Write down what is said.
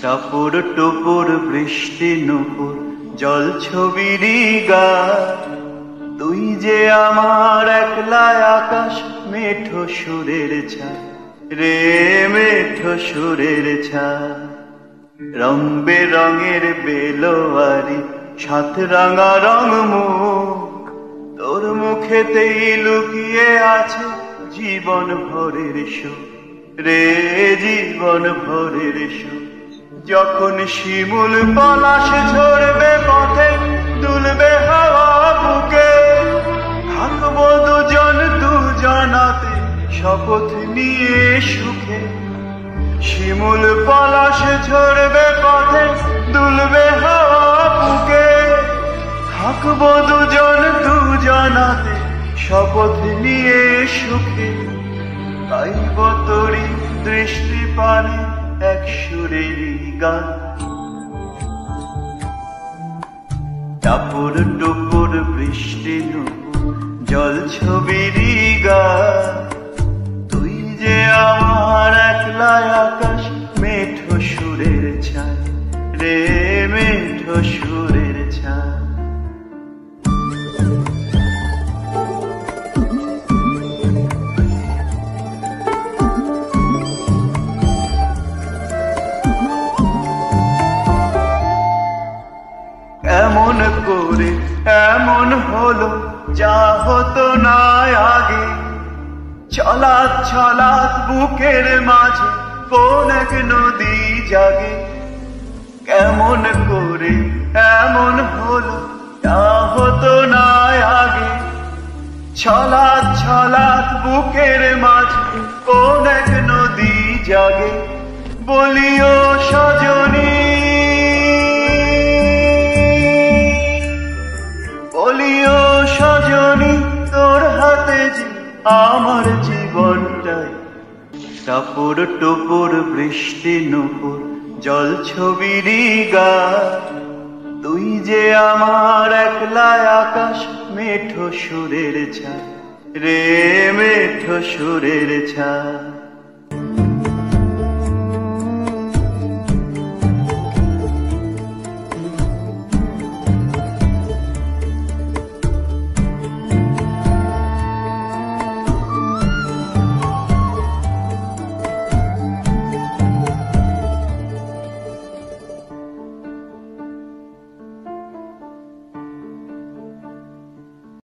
টাপুর টুপুর বৃষ্টি নুপুর জল ছবিরি গা, তুই যে আমার একলা আকাশ মেঠো সুরের ছা রে, মেঠো সুরের ছা। রং বেরঙের বেলোয়ারি সাত রাঙা রং মুখ, তোর মুখেতেই লুকিয়ে আছে জীবন ভরের সুখ রে, জীবন ভরের সুখ। যখন শিমুল পলাশ ঝরবে পথে দুলবে হাওয়া বুকে, থাকবো দুজন দুজনাতে শপথ নিয়ে সুখে। শিমুল পলাশ ঝরবে পথে দুলবে হাওয়া বুকে, থাকবো দুজন দুজনাতে শপথ নিয়ে সুখে। গাইব তোরি দৃষ্টি পানে এক সুরেরই গান। টাপুর টুপুর বৃষ্টি নুপুর জল ছবিরি গা, তুই যে আমার একলা আকাশ মেঠো সুরের ছায় রে, মেঠো সুরের ছায়। এমন করে এমন হলো যা হতো না আগে, ছলাৎ ছলাৎ বুকের মাঝে কোন এক নদী জাগে। কেমন করে এমন হলো যা হতো না আগে, ছলাৎ ছলাৎ বুকের মাঝে কোন এক নদী জাগে। বলিও সজনী, বলিও সজনী, তোর হাতে যে আমার জীবনটাই। টাপুর টুপুর বৃষ্টি নুপুর জল ছবিরি গা, তুই যে আমার একলা আকাশ মেঠো সুরের ছা রে, মেঠো সুরের ছা।